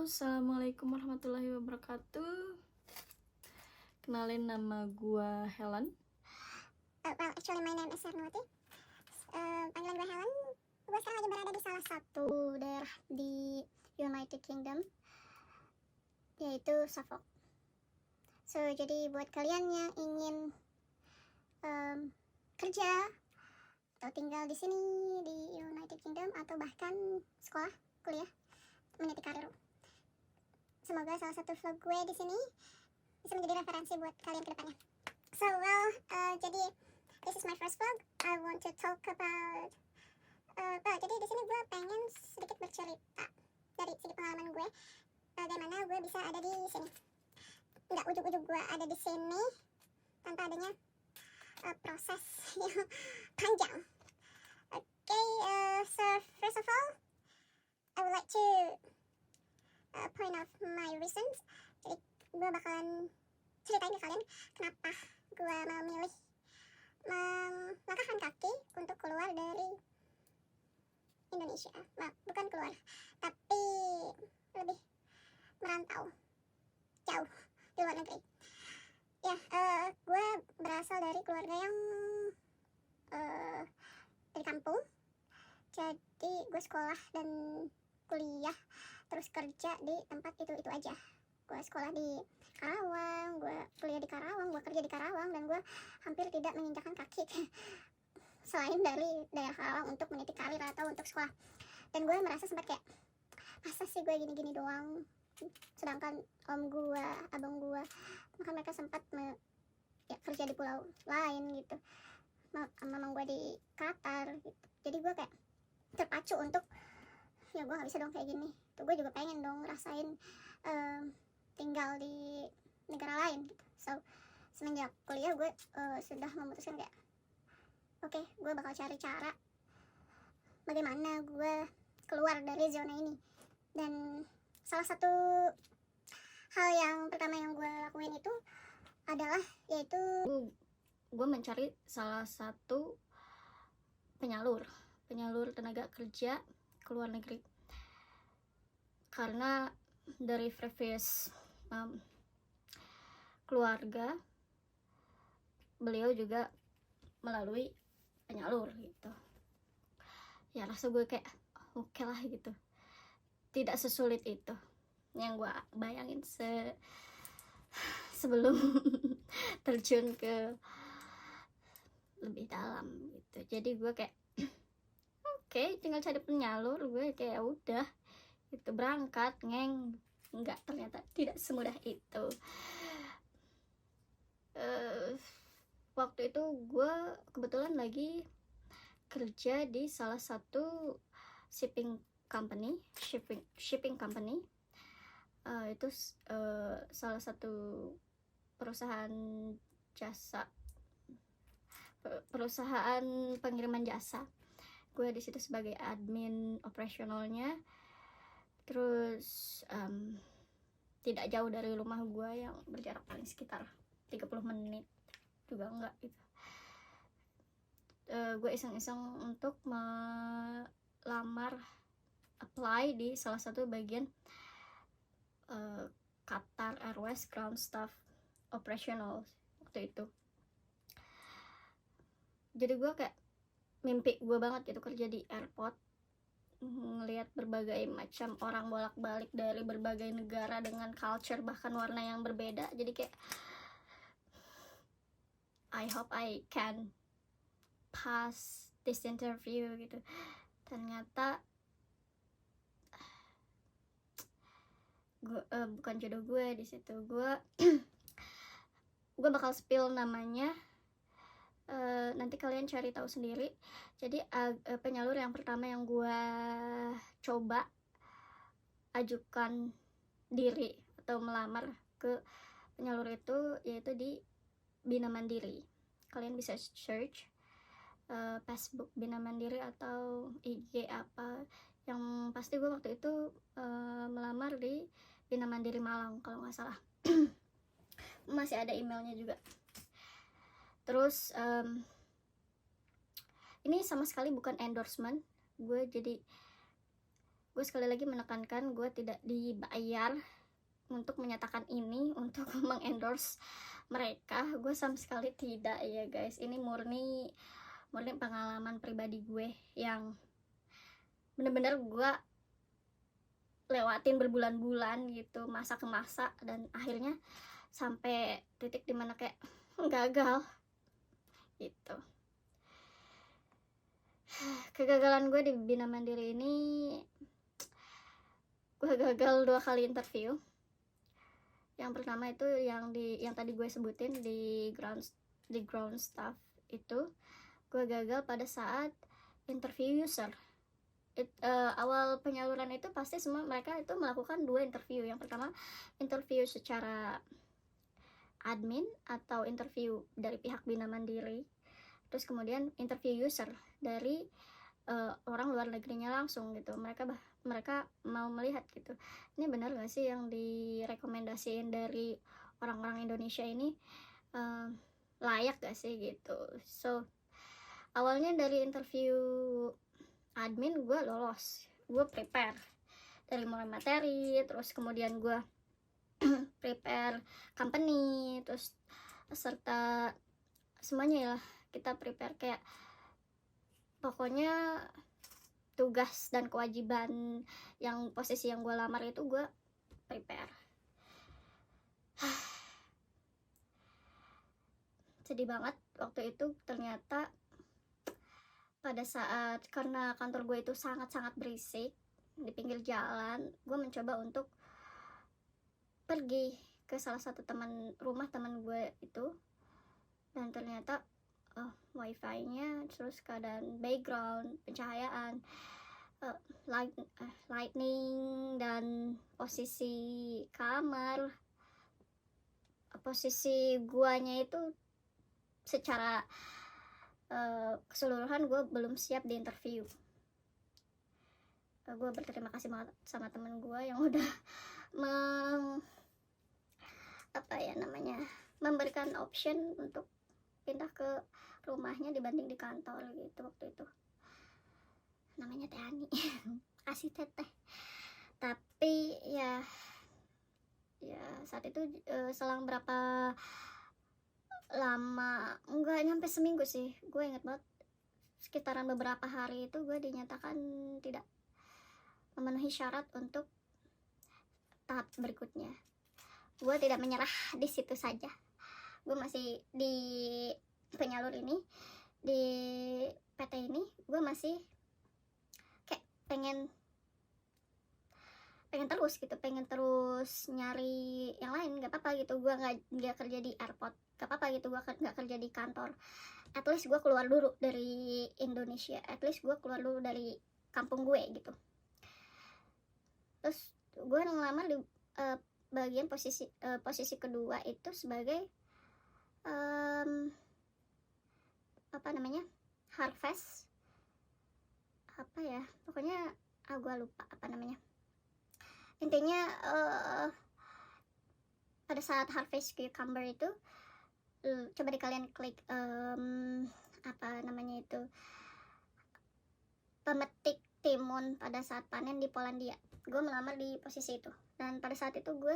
Assalamualaikum warahmatullahi wabarakatuh. Kenalin, nama gua Helen. Well, actually my name is Sarnuti. Panggilan gue Helen. Gue sekarang lagi berada di salah satu daerah di United Kingdom, yaitu Suffolk. So, jadi buat kalian yang ingin kerja atau tinggal di sini di United Kingdom, atau bahkan sekolah, kuliah, meniti karir, semoga salah satu vlog gue di sini bisa menjadi referensi buat kalian ke depannya. So, jadi this is my first vlog. I want to talk about jadi di sini gue pengen sedikit bercerita dari segi pengalaman gue, bagaimana gue bisa ada di sini. Nggak ujuk-ujuk gue ada di sini tanpa adanya proses yang panjang. So first of all, I would like to point out my reasons. Jadi gue bakalan ceritain ke kalian kenapa gue memilih melangkahkan kaki untuk keluar dari Indonesia. Nah, bukan keluar, tapi lebih merantau jauh di luar negeri. Ya, gue berasal dari keluarga yang dari kampung. Jadi gue sekolah dan kuliah terus kerja di tempat itu aja. Gue sekolah di Karawang, gue kuliah di Karawang, gue kerja di Karawang, dan gue hampir tidak menginjakkan kaki selain dari daerah Karawang untuk meniti karir atau untuk sekolah. Dan gue merasa sempat kayak, masa sih gue gini-gini doang, sedangkan om gue, abang gue, maka mereka sempat kerja di pulau lain gitu, mamang gue di Qatar gitu. Jadi gue kayak terpacu untuk, ya gue gak bisa dong kayak gini tuh, gue juga pengen dong rasain tinggal di negara lain gitu. So semenjak kuliah gue sudah memutuskan kayak, oke, gue bakal cari cara bagaimana gue keluar dari zona ini. Dan salah satu hal yang pertama yang gue lakuin itu adalah yaitu gue mencari salah satu penyalur tenaga kerja ke luar negeri, karena dari previous keluarga beliau juga melalui penyalur gitu. Ya rasa gue kayak oke lah gitu, tidak sesulit itu yang gue bayangin sebelum terjun ke lebih dalam gitu. Jadi gue kayak oke, tinggal cari penyalur. Gue kayak udah itu berangkat enggak, ternyata tidak semudah itu. Waktu itu gue kebetulan lagi kerja di salah satu shipping company. Itu salah satu perusahaan pengiriman jasa. Gue di situ sebagai admin operasionalnya. Terus tidak jauh dari rumah gue yang berjarak paling sekitar 30 menit juga enggak gitu. Gue iseng-iseng untuk melamar apply di salah satu bagian Qatar Airways ground staff operational waktu itu. Jadi gue kayak mimpi gue banget gitu kerja di airport, ngelihat berbagai macam orang bolak-balik dari berbagai negara dengan culture bahkan warna yang berbeda. Jadi kayak I hope I can pass this interview gitu. Ternyata gue bukan jodoh gue di situ. Gue bakal spill namanya, nanti kalian cari tahu sendiri. Jadi penyalur yang pertama yang gue coba ajukan diri atau melamar ke penyalur itu yaitu di Bina Mandiri. Kalian bisa search Facebook Bina Mandiri atau IG apa. Yang pasti gue waktu itu melamar di Bina Mandiri Malang kalau nggak salah. Masih ada emailnya juga. Terus ini sama sekali bukan endorsement gue, jadi gue sekali lagi menekankan gue tidak dibayar untuk menyatakan ini, untuk mengendorse mereka. Gue sama sekali tidak ya guys, ini murni pengalaman pribadi gue yang bener-bener gue lewatin berbulan-bulan gitu, masa ke masa, dan akhirnya sampai titik dimana kayak gagal gitu. Kegagalan gue di Bina Mandiri ini, gue gagal 2 kali interview. Yang pertama itu yang tadi gue sebutin di ground staff itu, gue gagal pada saat interview user. Awal penyaluran itu pasti semua mereka itu melakukan 2 interview. Yang pertama interview secara admin atau interview dari pihak Bina Mandiri, terus kemudian interview user dari orang luar negerinya langsung gitu. Mereka mau melihat gitu, ini benar gak sih yang direkomendasiin dari orang-orang Indonesia ini layak gak sih gitu. So awalnya dari interview admin gue lolos, gue prepare dari mulai materi, terus kemudian gue prepare company, terus serta semuanya ya, kita prepare kayak pokoknya tugas dan kewajiban yang posisi yang gue lamar itu gue prepare. Sedih banget waktu itu. Ternyata pada saat, karena kantor gue itu sangat-sangat berisik di pinggir jalan, gue mencoba untuk pergi ke salah satu rumah teman gue itu, dan ternyata wifi-nya, terus keadaan background, pencahayaan, lightning, dan posisi kamar, posisi guanya itu secara keseluruhan gue belum siap di interview. Gue berterima kasih banget sama temen gue yang udah memberikan option untuk pindah ke rumahnya dibanding di kantor gitu waktu itu. Namanya Teh Ani. Kasih teteh. Tapi ya saat itu selang berapa lama, enggak nyampe seminggu sih, gue inget banget, sekitaran beberapa hari itu gue dinyatakan tidak memenuhi syarat untuk tahap berikutnya. Gue tidak menyerah di situ saja, gue masih di penyalur ini, di PT ini, gue masih kayak pengen terus gitu, pengen terus nyari yang lain. Gak apa-apa gitu, gue nggak kerja di airport, gak apa-apa gitu, gue nggak kerja di kantor, at least gue keluar dulu dari Indonesia, at least gue keluar dulu dari kampung gue gitu. Terus gue ngelamar di bagian posisi kedua itu sebagai harvest, pokoknya gue lupa apa namanya. Intinya pada saat harvest cucumber itu, coba di kalian klik pemetik timun pada saat panen di Polandia. Gue melamar di posisi itu, dan pada saat itu gue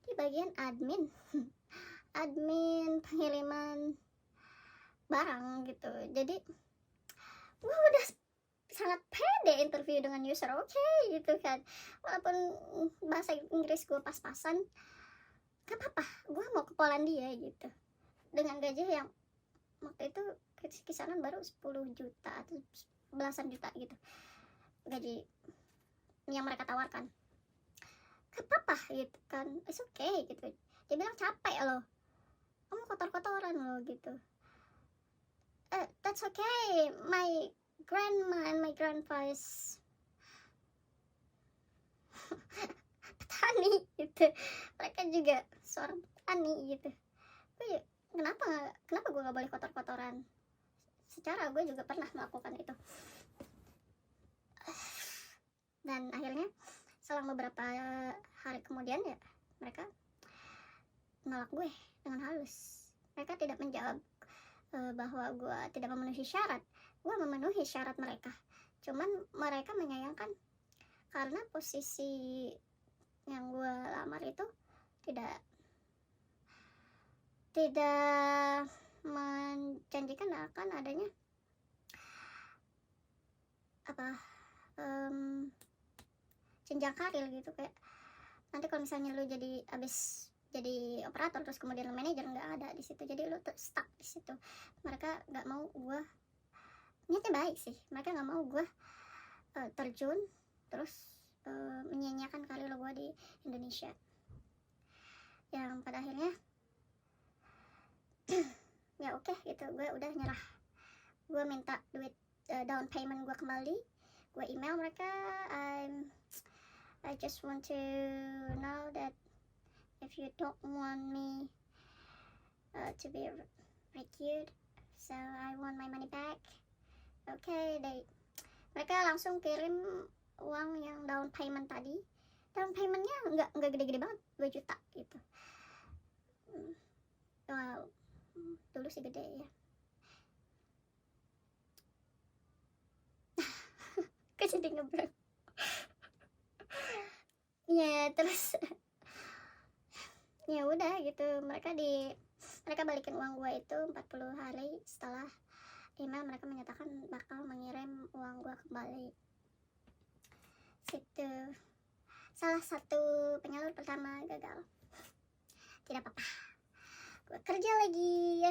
di bagian admin admin pengiriman barang gitu. Jadi gue udah sangat pede interview dengan user, oke gitu kan, walaupun bahasa Inggris gue pas-pasan, gak apa-apa, gue mau ke Polandia gitu, dengan gaji yang waktu itu kisaran baru 10 juta atau belasan juta gitu gaji yang mereka tawarkan. Gak apa-apa gitu kan, it's okay gitu. Dia bilang capek loh, kamu kotor-kotoran loh gitu. That's okay, my grandma and my grandpa is petani gitu, mereka juga seorang petani gitu. Kenapa gue gak boleh kotor-kotoran? Secara gue juga pernah melakukan itu. Dan akhirnya selang beberapa hari kemudian ya, mereka nolak gue dengan halus. Mereka tidak menjawab bahwa gue tidak memenuhi syarat. Gue memenuhi syarat mereka, cuman mereka menyayangkan karena posisi yang gue lamar itu tidak menjanjikan akan adanya jenjang karir gitu. Kayak nanti kalau misalnya lu jadi abis jadi operator terus kemudian lu manajer, nggak ada di situ, jadi lu stuck di situ. Mereka nggak mau gue, niatnya baik sih, mereka nggak mau gue terjun terus menyia-nyiakan karir gue di Indonesia, yang pada akhirnya ya oke gitu, gue udah nyerah. Gue minta duit down payment gue kembali, gue email mereka, I just want to know that if you don't want me to be recruited, so I want my money back. Okay, mereka langsung kirim uang yang down payment tadi. Down paymentnya nggak gede-gede banget, 2 juta gitu. Wow, dulu sih gede ya. Kok jadi ngebrang. Ya terus ya udah gitu, mereka balikin uang gue itu 40 hari setelah email mereka menyatakan bakal mengirim uang gue kembali. Situ salah satu penyalur pertama gagal. Tidak apa-apa, gue kerja lagi.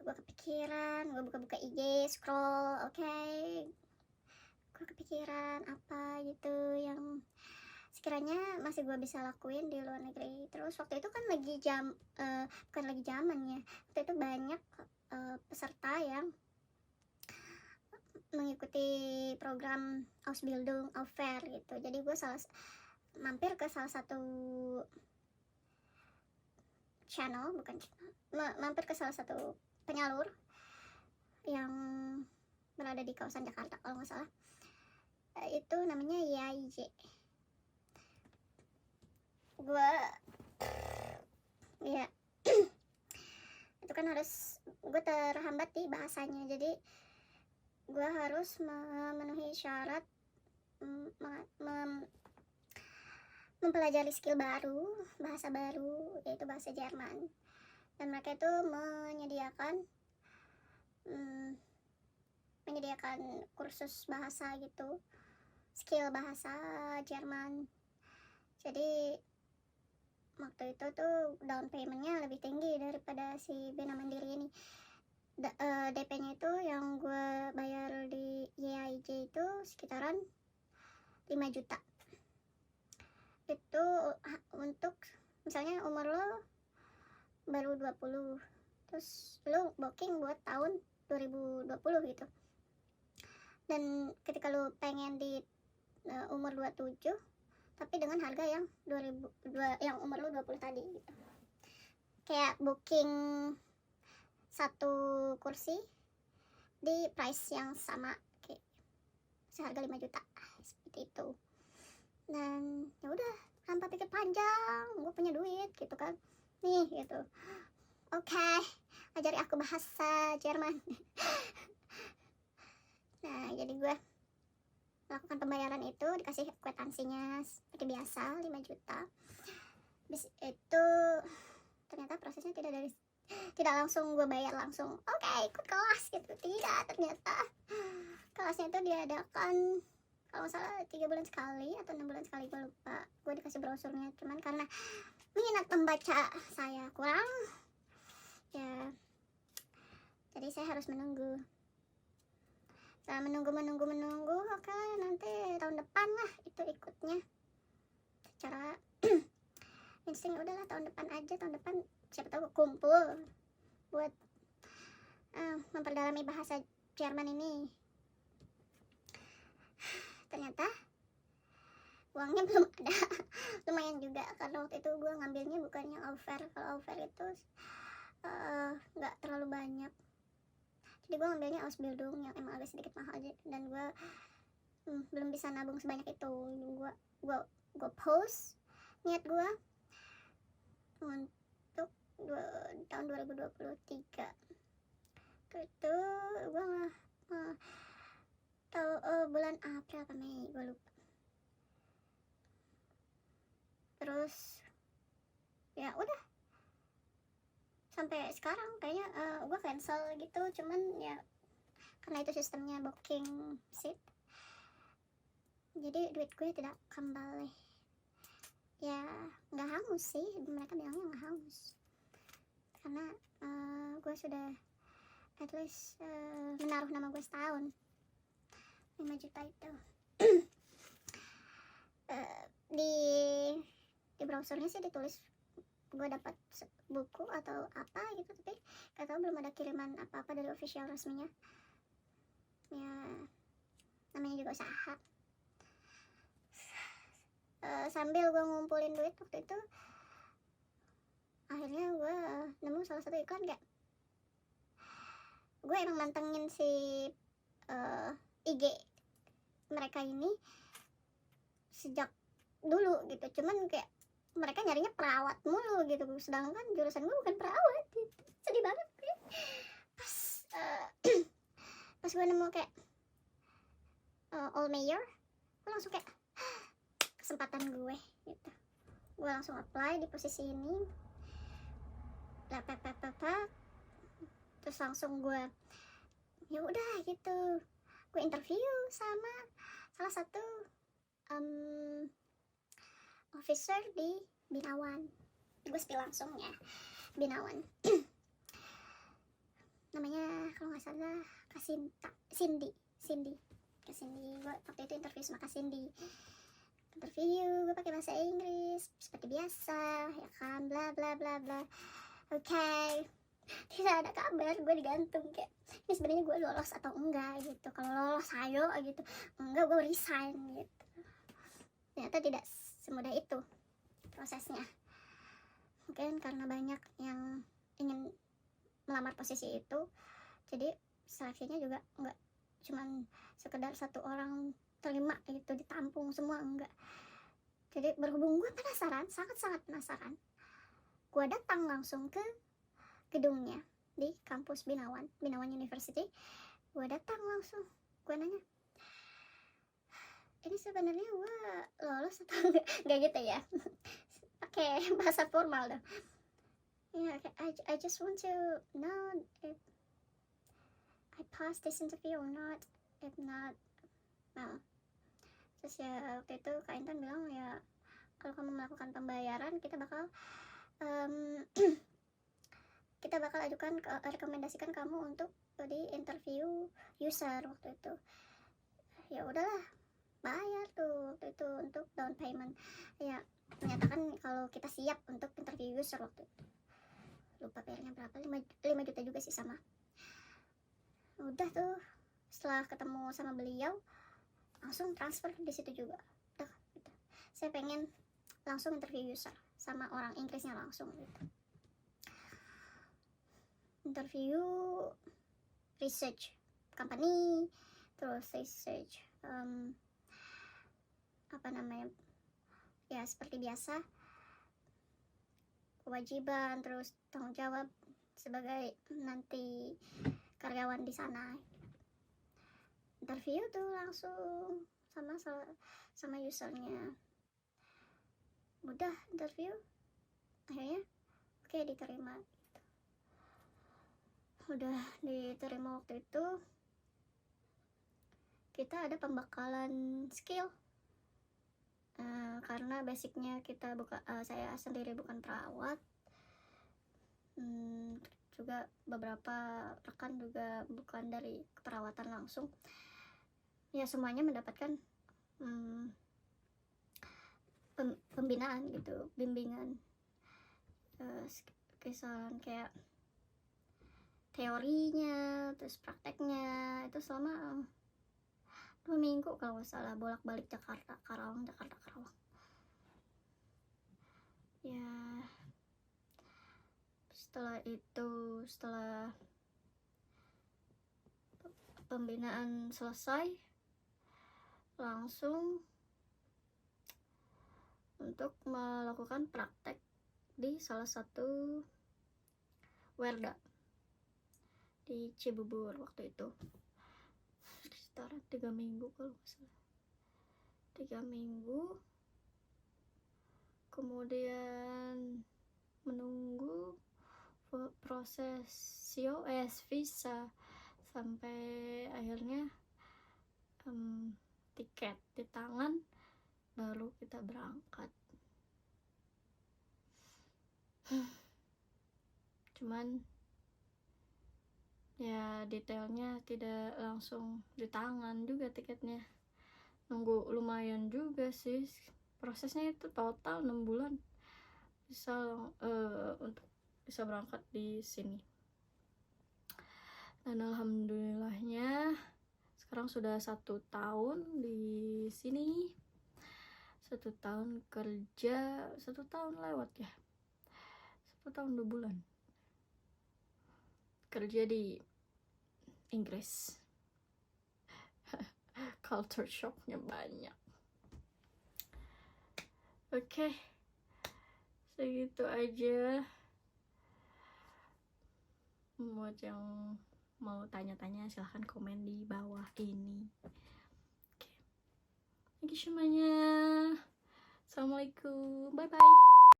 Gue kepikiran, gue buka-buka IG, scroll, oke. Gue kepikiran apa gitu yang sekiranya masih gue bisa lakuin di luar negeri. Terus waktu itu kan lagi bukan lagi zamannya, waktu itu banyak peserta yang mengikuti program Ausbildung au pair gitu. Jadi gue mampir ke salah satu mampir ke salah satu penyalur yang berada di kawasan Jakarta kalau nggak salah. Itu namanya YIJ. Gue ya itu kan harus, gue terhambat di bahasanya, jadi gue harus memenuhi syarat mempelajari skill baru, bahasa baru, yaitu bahasa Jerman. Dan mereka itu menyediakan kursus bahasa gitu, skill bahasa Jerman. Jadi waktu itu tuh down paymentnya lebih tinggi daripada si Bina Mandiri ini. DP-nya itu yang gue bayar di YIJ itu sekitaran 5 juta. Itu untuk misalnya umur lo baru 20, terus lo booking buat tahun 2020 gitu. Dan ketika lo pengen di umur 27 tapi dengan harga yang yang umur lo 20 tadi gitu. Kayak booking satu kursi di price yang sama, kayak seharga 5 juta seperti itu. Dan ya udah, tanpa pikir panjang, gue punya duit gitu kan, nih gitu, oke, ajari aku bahasa Jerman. Nah jadi gue melakukan pembayaran itu, dikasih kwitansinya seperti biasa 5 juta. Habis itu ternyata prosesnya tidak langsung gue bayar langsung oke ikut kelas gitu. Tidak, ternyata kelasnya itu diadakan kalau nggak salah 3 bulan sekali atau 6 bulan sekali, gue lupa. Gue dikasih brosurnya, cuman karena minat membaca saya kurang ya, jadi saya harus menunggu. Setelah menunggu, oke, nanti tahun depan lah itu ikutnya. Secara insting udahlah tahun depan aja, tahun depan siapa tahu kumpul buat memperdalami bahasa Jerman ini. Ternyata uangnya belum ada. Lumayan juga karena waktu itu gue ngambilnya bukan yang au pair. Kalau au pair itu nggak terlalu banyak, jadi gue ngambilnya Ausbildung yang emang agak sedikit mahal aja. Dan gue belum bisa nabung sebanyak itu. Gue post niat gue untuk tahun 2023 itu gue bulan bulan April apa Mei, gue lupa. Terus ya udah sampai sekarang kayaknya gue cancel gitu, cuman ya karena itu sistemnya booking seat, jadi duit gue tidak kembali. Ya nggak hangus sih, mereka bilangnya nggak hangus karena gue sudah at least menaruh nama gue setahun 5 juta itu. di browsernya sih ditulis gue dapat buku atau apa gitu, tapi gak tahu, belum ada kiriman apa-apa dari official resminya. Ya namanya juga usaha. Sambil gue ngumpulin duit waktu itu, akhirnya gue nemu salah satu iklan. Kayak gue emang mantengin si IG mereka ini sejak dulu gitu, cuman kayak mereka nyarinya perawat mulu gitu, sedangkan jurusan gue bukan perawat gitu. Sedih banget gue pas gue nemu kayak all mayor, gue langsung kayak kesempatan gue gitu. Gue langsung apply di posisi ini, terus langsung gue ya udah gitu, gue interview sama salah satu officer di Binawan. Gue spill langsung ya, Binawan. Namanya kalau nggak salah Cindy. Gue waktu itu interview sama Kak Cindy. Interview gue pakai bahasa Inggris seperti biasa ya kan, bla bla bla bla. Oke. Tidak ada kabar, gue digantung. Kayak ini sebenarnya gue lolos atau enggak gitu. Kalau lolos ayo gitu, enggak gue resign gitu. Ternyata tidak semudah itu prosesnya. Mungkin karena banyak yang ingin melamar posisi itu, jadi seleksinya juga enggak cuman sekedar satu orang terima gitu, ditampung semua, enggak. Jadi berhubung gue penasaran, sangat-sangat penasaran, gue datang langsung ke gedungnya di kampus Binawan University. Gue datang langsung, gue nanya, ini sebenarnya gue lolos atau enggak gitu ya, pakai bahasa formal dong. Ya, I just want to know if I pass this interview or not. If not, well. Terus ya waktu itu Kak Intan bilang ya, kalau kamu melakukan pembayaran, kita bakal ajukan rekomendasikan kamu untuk di interview user waktu itu. Ya udahlah, bayar tuh waktu itu untuk down payment, ya menyatakan kalau kita siap untuk interview user waktu itu. Lupa bayarnya berapa, 5 juta juga sih sama. Udah tuh, setelah ketemu sama beliau langsung transfer di situ juga. Udah gitu. Saya pengen langsung interview user sama orang Inggrisnya langsung gitu. Interview research company, terus research apa namanya ya, seperti biasa kewajiban, terus tanggung jawab sebagai nanti karyawan di sana. Interview tuh langsung sama usernya. Udah interview, akhirnya oke, diterima gitu. Udah diterima waktu itu, kita ada pembekalan skill. Karena basicnya kita saya sendiri bukan perawat, juga beberapa rekan juga bukan dari keperawatan langsung, ya semuanya mendapatkan pembinaan gitu, bimbingan, kisaran kayak teorinya, terus prakteknya itu selama 2 minggu kalau nggak salah, bolak-balik Jakarta Karawang. Ya setelah pembinaan selesai, langsung untuk melakukan praktek di salah satu Werda di Cibubur waktu itu. sekitaran 3 minggu kalau nggak salah, 3 minggu. Kemudian menunggu proses COS visa sampai akhirnya tiket di tangan, baru kita berangkat. Cuman ya detailnya tidak langsung di tangan juga tiketnya, nunggu lumayan juga sih. Prosesnya itu total 6 bulan bisa untuk bisa berangkat di sini. Dan alhamdulillahnya sekarang sudah 1 tahun di sini, 1 tahun kerja, 1 tahun lewat ya, 1 tahun 2 bulan kerja di Inggris. Culture shocknya banyak. Oke, segitu aja. Buat yang mau tanya-tanya silahkan komen di bawah ini. Oke, thank you semuanya. Assalamualaikum, bye bye.